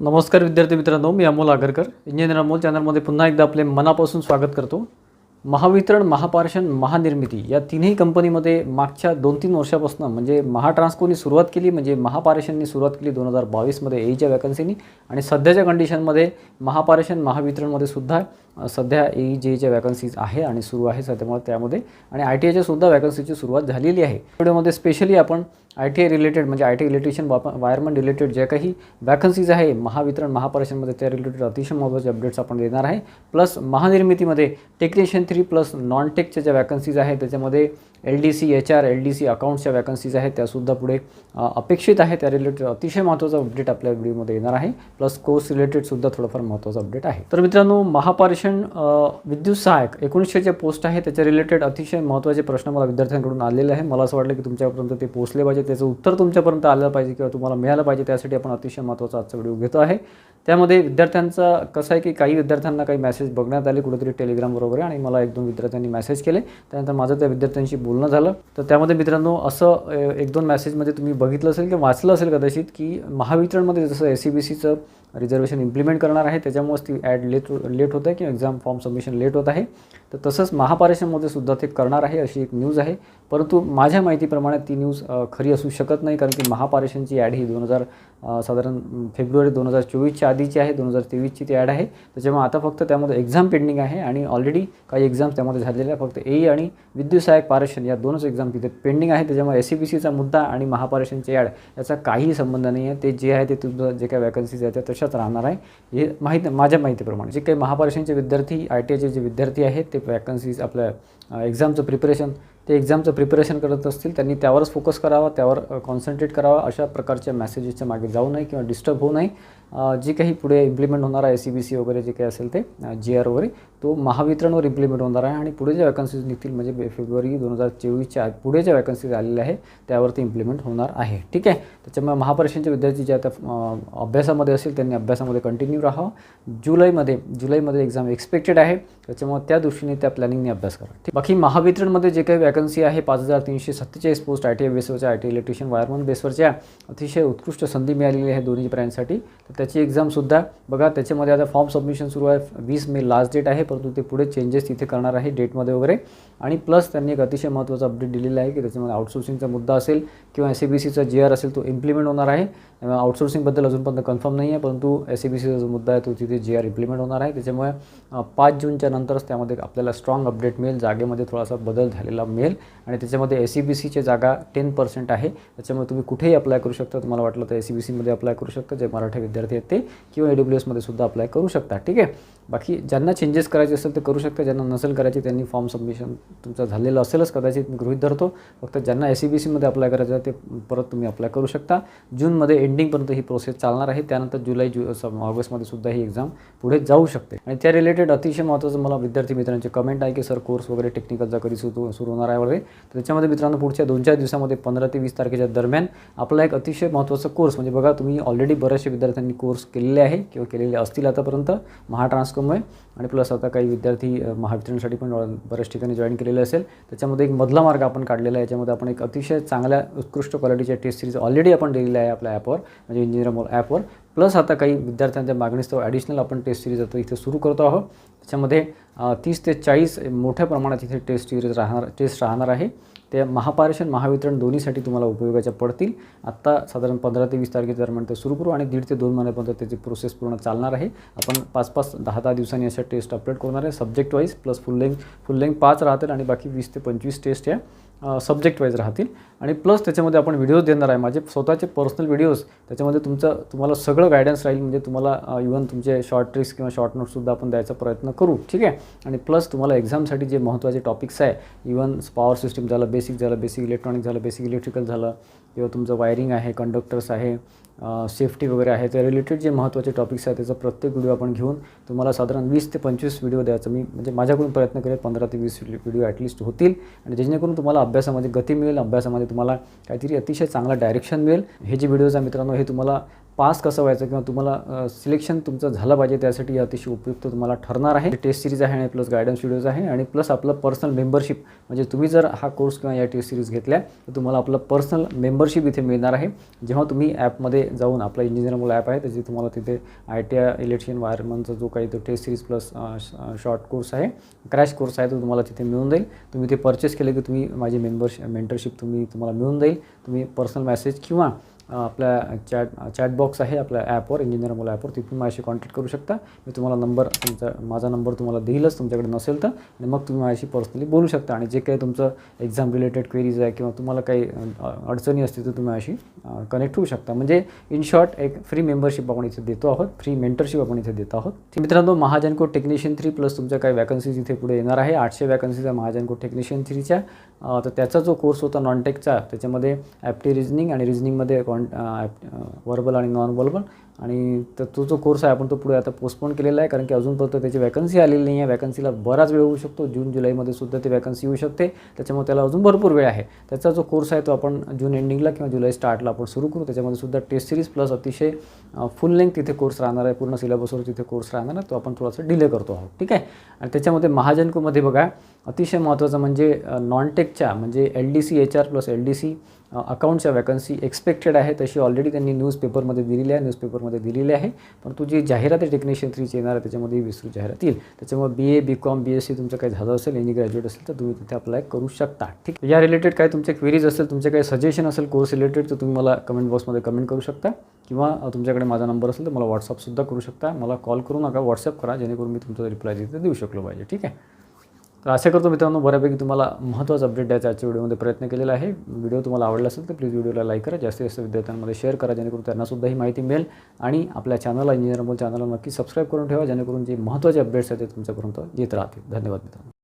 नमस्कार विद्यार्थी मित्रांनो, मी अमोल आगरकर इंजिनियर अमोल चॅनलमध्ये पुन्हा एकदा आपले मनापासून स्वागत करतो। महावितरण, महापारेषण, महानिर्मिती या तिन्ही कंपनीमध्ये मागच्या 2-3 वर्षापासून म्हणजे महाट्रान्सकोनी सुरुवात केली, म्हणजे महापारेषणनी सुरुवात केली 2022 मध्ये एईच्या वॅकन्सीनी आणि सध्याच्या कंडिशनमध्ये महापारेषण महावितरणमध्ये सुद्धा सध्या एई जेईच्या वॅकन्सीज आहे आणि सुरू आहे सध्यामुळे त्यामध्ये आणि आयटीआयच्या सुद्धा वॅकन्सीची सुरुवात झालेली आहे। व्हिडिओमध्ये स्पेशली आपण आयटीआय रिलेटेड म्हणजे आयटी इलेक्ट्रिशियन वायरमन रिलेटेड जे काही वॅकन्सीज आहे महावितरण महापारेषणमध्ये त्या रिलेटेड अतिशय महत्त्वाचे अपडेट्स आपण देणार आहे। प्लस महानिर्मितीमध्ये टेक्निशियन 3 प्लस नॉन टेकच्या ज्या वॅकन्सीज आहेत त्याच्यामध्ये LDC HR LDC अकाउंट्सच्या वॅकन्सीज आहेत त्यासुद्धा पुढे अपेक्षित आहे, त्या रिलेटेड अतिशय महत्त्वाचा अपडेट आपल्या व्हिडिओमध्ये येणार आहे। प्लस कोर्स रिलेटेड सुद्धा थोडंफार महत्त्वाचा अपडेट आहे। तर मित्रांनो, महापारेषण विद्युत सहायक 1900च्या पोस्ट आहे त्याच्या रिलेटेड अतिशय महत्त्वाचे प्रश्न मला विद्यार्थ्यांकडून आलेले आहे। मला असं वाटलं की तुमच्यापर्यंत ते पोहोचले पाहिजे, त्याचं उत्तर तुमच्यापर्यंत आलं पाहिजे किंवा तुम्हाला मिळालं पाहिजे, त्यासाठी आपण अतिशय महत्त्वाचा आजचा व्हिडिओ घेतो आहे। त्यामध्ये विद्यार्थ्यांचा कसं आहे की काही विद्यार्थ्यांना काही मेसेज बघण्यात आले कुठेतरी टेलिग्राम वगैरे आणि मला 1-2 विद्यार्थ्यांनी मेसेज केले, त्यानंतर माझं त्या विद्यार्थ्यांशी बोलणं झालं। तर त्यामध्ये मित्रांनो असं 1-2 मेसेजमध्ये तुम्ही बघितलं असेल किंवा वाचलं असेल कदाचित की महावितरणमध्ये जसं SEBCचं रिझर्वेशन इम्प्लिमेंट करणार आहे त्याच्यामुळेच ती ॲड लेट होत आहे किंवा एक्झाम फॉर्म सबमिशन लेट होत आहे। तर तसंच महापारेषणमध्ये सुद्धा ते करणार आहे अशी एक न्यूज आहे, परंतु माझ्या माहितीप्रमाणे ती न्यूज खरी असू शकत नाही, कारण की महापारेषणची ॲड ही साधारण फेब्रुवारी 2024च्या आधीची आहे, 2023ची ती ॲड आहे। त्याच्यामुळे आता फक्त त्यामध्ये एक्झाम पेंडिंग आहे आणि ऑलरेडी काही एक्झाम्स त्यामध्ये झालेल्या आहे, फक्त एई आणि विद्युत सहायक पारेषण या दोनच एक्झाम तिथे पेंडिंग आहे। त्याच्यामुळे SEBCचा मुद्दा आणि महापारेषणची ॲड याचा काही संबंध नाही आहे। ते जे आहे ते तुमचं जे काही वॅकन्सीज आहेत त्या तशाच राहणार आहे, हे माझ्या माहितीप्रमाणे। जे काही महापारेषणचे विद्यार्थी ITIचे जे विद्यार्थी आहेत ते वॅकन्सीज आपल्या एक्झामचं प्रिपरेशन करत असतील त्यांनी त्यावरच फोकस करावा, त्यावर कॉन्सन्ट्रेट करावा, अशा प्रकारच्या मेसेजेसच्या मागे जाऊ नये किंवा डिस्टर्ब होऊ नये। जे काही पुढे इम्प्लिमेंट होणार आहे SEBC वगैरे जे काही असेल ते GR वगैरे तो महावितरणवर इम्प्लिमेंट होणार आहे आणि पुढे ज्या वॅकन्सीज निघतील म्हणजे फेब्रुवारी 2024च्या पुढे ज्या वॅकन्सीज आलेल्या आहे त्यावरती इम्प्लिमेंट होणार आहे, ठीक आहे। त्याच्यामुळे महापारेषणचे विद्यार्थी जे आता अभ्यासामध्ये असेल त्यांनी अभ्यासामध्ये कंटिन्यू राहावं। जुलैमध्ये एक्झाम एक्सपेक्टेड आहे, त्याच्यामुळे त्या दृष्टीने त्या प्लॅनिंगने अभ्यास करा, ठीक। बाकी महावितरणमध्ये जे काही वॅकन्सी आहे 5347 पोस्ट ITI बेसवरच्या ITI इलेक्ट्रिशियन वायरमन बेसवरच्या अतिशय उत्कृष्ट संधी मिळालेली आहे दोन्ही ब्रँचसाठी। तर त्याची एक्झामसुद्धा बघा, त्याच्यामध्ये आता फॉर्म सबमिशन सुरू आहे, 20 मे लास्ट डेट आहे, परंतु ते पुढे चेंजेस तिथे करणार आहे डेटमध्ये वगैरे। आणि प्लस त्यांनी एक अतिशय महत्त्वाचा अपडेट दिलेला आहे की त्याच्यामध्ये आउटसोर्सिंगचा मुद्दा असेल किंवा SEBCचा GR असेल तो इम्प्लिमेंट होणार आहे। आउटसोर्सिंगबद्दल अजूनपर्यंत कन्फर्म नाही आहे, परंतु SEBCचा जो मुद्दा आहे तो तिथे GR इम्प्लिमेंट होणार आहे। त्याच्यामुळे 5 जूनच्या नंतरच त्यामध्ये आपल्याला स्ट्रॉंग अपडेट मिळेल, जागेमध्ये थोडासा बदल झालेला मिळेल आणि त्याच्यामध्ये SEBCची जागा 10% आहे, त्याच्यामुळे तुम्ही कुठेही अप्लाय करू शकता। तुम्हाला वाटलं तर SEBCमध्ये अप्लाय करू शकता जे मराठी विद्यार्थी आहेत ते, किंवा AWSमध्ये सुद्धा अप्लाय करू शकता, ठीक आहे। बाकी ज्यांना चेंजेस करायचे असेल ते करू शकता, ज्यांना नसेल करायचे त्यांनी फॉर्म सबमिशन तुमचं झालेलं असेलच कदाचित, मी गृहीत धरतो। फक्त ज्यांना SEBCमध्ये अप्लाय करायचं आहे ते परत तुम्ही अप्लाय करू शकता। जूनमध्ये एंडिंगपर्यंत ही प्रोसेस चालणार आहे, त्यानंतर ऑगस्टमध्ये सुद्धा ही एक्झाम पुढे जाऊ शकते। आणि त्या रिलेटेड अतिशय महत्त्वाचं मला विद्यार्थी मित्रांचे कमेंट आहे की सर कोर्स वगैरे टेक्निकलचा कधी सुरू होणार आहे वगैरे। तर त्याच्यामध्ये मित्रांनो पुढच्या 2-4 दिवसामध्ये 15 ते 20 तारखेच्या दरम्यान आपला एक अतिशय महत्त्वाचा कोर्स, म्हणजे बघा तुम्ही ऑलरेडी बऱ्याचशा विद्यार्थ्यांनी कोर्स केलेले आहे किंवा केलेले असतील आतापर्यंत महाट्रान्सकोमुळे, आणि प्लस आता काही विद्यार्थी महावितरणसाठी पण बऱ्याच ठिकाणी जॉईन केलेले असेल। त्याच्यामध्ये एक मधला मार्ग आपण काढलेला आहे, याच्यामध्ये आपण एक अतिशय चांगल्या उत्कृष्ट क्वालिटीच्या टेस्ट सिरीज ऑलरेडी आपण दिलेल्या आहे आपल्या ॲपवर, म्हणजे इंजिनियर अमोल ॲपवर। प्लस आता काही विद्यार्थ्यांच्या मागणीस्तव ॲडिशनल आपण टेस्ट सिरीज आता इथे सुरू करतो आहोत। त्याच्यामध्ये 30 ते 40 मोठ्या प्रमाणात इथे टेस्ट राहणार आहे, ते महापारेषण महावितरण दोन्हीसाठी तुम्हाला उपयोगाच्या पडतील। आत्ता साधारण 15 ते 20 तारखेच्या दरम्यान ते सुरू करू आणि 1.5 ते 2 महिन्यापर्यंत त्याची प्रोसेस पूर्ण चालणार आहे। आपण 5-5, 10-10 दिवसांनी अशा टेस्ट अपलोड करणार आहे, सब्जेक्ट वाईज प्लस फुल लेंथ 5 राहतील आणि बाकी 20 ते 25 टेस्ट या सब्जेक्ट वाईज राहतील। आणि प्लस त्याच्यामध्ये आपण व्हिडिओज देणार आहे, माझे स्वतःचे पर्सनल व्हिडिओज, त्याच्यामध्ये तुम्हाला सगळं गायडन्स राहील, म्हणजे तुम्हाला इव्हन तुमचे शॉर्ट ट्रिक्स किंवा शॉर्ट नोट्ससुद्धा आपण द्यायचा प्रयत्न करू, ठीक आहे। आणि प्लस तुम्हाला एक्झामसाठी जे महत्त्वाचे टॉपिक्स आहे, इव्हन पॉवर सिस्टम झालं, बेसिक इलेक्ट्रॉनिक झालं, बेसिक इलेक्ट्रिकल झालं, किंवा तुमचं वायरिंग आहे, कंडक्टर्स आहे, सेफ्टी वगैरे आहे, त्या रिलेटेड जे महत्त्वाचे टॉपिक्स आहेत त्याचा प्रत्येक व्हिडिओ आपण घेऊन तुम्हाला साधारण 20 ते 25 व्हिडिओ द्यायचा मी म्हणजे माझ्याकडून प्रयत्न करेल, 15 ते 20 व्हिडिओ ॲटलिस्ट होतील, आणि जेणेकरून तुम्हाला अभ्यासामध्ये गती मिळेल, अभ्यासामध्ये तुम्हाला काहीतरी अतिशय चांगला डायरेक्शन मिळेल। हे जे व्हिडिओज आहे मित्रांनो हे तुम्हाला पास कसं व्हायचं किंवा तुम्हाला सिलेक्शन तुमचं झालं पाहिजे त्यासाठी अतिशय उपयुक्त तुम्हाला ठरणार आहे। टेस्ट सिरीज आहे आणि प्लस गायडन्स व्हिडिओज आहे आणि प्लस आपलं पर्सनल मेंबरशिप, म्हणजे तुम्ही जर हा कोर्स किंवा या टेस्ट सिरीज घेतल्या तर तुम्हाला आपलं पर्सनल मेंबरशिप इथे मिळणार आहे। जेव्हा तुम्ही ॲपमध्ये जाऊन आपला इंजिनिअर अमोल ॲप आहे त्याची तुम्हाला तिथे ITI इलेक्ट्रिशियन वायरमनचा जो काही तो test series plus short course आहे, क्रॅश कोर्स आहे, तो तुम्हाला तिथे मिळून जाईल. तुम्ही ते परचेस केले की तुम्ही माझी मेंटरशिप तुम्हाला मिळून जाईल. तुम्ही पर्सनल मेसेज किंवा आपल्या चॅट बॉक्स आहे आपल्या ॲपवर, इंजिनिअर अमोल ॲपवर, तिथून माझ्याशी कॉन्टॅक्ट करू शकता. मी तुम्हाला माझा नंबर तुम्हाला देईलच तुमच्याकडे नसेल तर, आणि मग तुम्ही माझ्याशी पर्सनली बोलू शकता. आणि जे काही तुमचं एक्झाम रिलेटेड क्वेरीज आहे किंवा तुम्हाला काही अडचणी असतील तर तुम्ही माझ्याशी कनेक्ट होऊ शकता. म्हणजे इन शॉर्ट एक फ्री मेंबरशिप आपण इथे देतो आहोत, फ्री मेंटरशिप आपण इथे देत आहोत. मित्रांनो, महाजनको टेक्निशियन 3 प्लस तुमच्या काही वॅकन्सीज इथे पुढे येणार आहे. 800 वॅकन्सीज आहे महाजनको टेक्निशियन 3च्या. तर त्याचा जो कोर्स होता नॉनटेकचा, त्याच्यामध्ये ॲप्टी रिजनिंग आणि रिजनिंगमध्ये वर्बल आणि नॉन वर्बल, आणि तो जो कोर्स आहे आपण तो पुढे आता पोस्टपोन केलेला आहे, कारण की अजूनपर्यंत त्याची वॅकन्सी आलेली नाही आहे. वॅकन्सीला बराच वेळ होऊ शकतो, जून जुलैमध्ये सुद्धा ती वॅकन्सी येऊ शकते, त्याच्यामुळे त्याला अजून भरपूर वेळ आहे. त्याचा जो कोर्स आहे तो आपण जून एंडिंगला किंवा जुलै स्टार्टला आपण सुरू करू. त्याच्यामध्ये सुद्धा टेस्ट सिरीज प्लस अतिशय फुल लेंथ तिथे कोर्स राहणार आहे, पूर्ण सिलेबसवर तिथे कोर्स राहणार आहे, तो आपण थोडासा डिले करतो आहोत. ठीक आहे. आणि त्याच्यामध्ये महाजनकोमध्ये बघा अतिशय महत्त्वाचं म्हणजे नॉनटेकच्या म्हणजे LDC HR प्लस LDC अकाउंटच्या वॅकन्सी एक्सपेक्टेड आहे, तशी ऑलरेडी त्यांनी न्यूजपेपरमध्ये दिलेली आहे. परंतु जी जाहिरात आहे टेक्निशियन 3ची येणार आहे त्याच्यामध्ये विस्तृत जाहिरात येईल. त्याच्यामुळे BA BCom BSc तुमचं काही झालं असेल, एनी ग्रॅज्युएट असेल तर तुम्ही तिथे अप्लाय करू शकता. ठीक. या रिलेटेड काय तुमचे क्वेरीज असेल, तुमचे काही सजेशन असेल कोर्स रिलेटेड, तर तुम्ही मला कमेंट बॉक्समध्ये कमेंट करू शकता, किंवा तुमच्याकडे माझा नंबर असेल तर मला व्हॉट्सअपसुद्धा करू शकता. मला कॉल करू नका, व्हॉट्सअप करा, जेणेकरून मी तुमचा रिप्लाय तिथे देऊ शकलो पाहिजे. ठीक आहे. तर आशा करतो मित्रांनो बऱ्यापैकी तुम्हाला महत्त्वाचा अपडेट द्यायचा आजच्या व्हिडिओमध्ये प्रयत्न केलेला आहे. व्हिडिओ तुम्हाला आवडला असेल तर प्लीज व्हिडिओला लाईक करा, जास्तीत जास्त विद्यार्थ्यांमध्ये शेअर करा, जेणेकरून त्यांनासुद्धा ही माहिती मिळेल. आणि आपल्या चॅनलला इंजिनिअर अमोल चॅनलला नक्की सबस्क्राईब करून ठेवा, जेणेकरून जे महत्त्वाचे अपडेट्स आहेत ते तुमच्यापर्यंत येत राहतील. धन्यवाद मित्रांनो.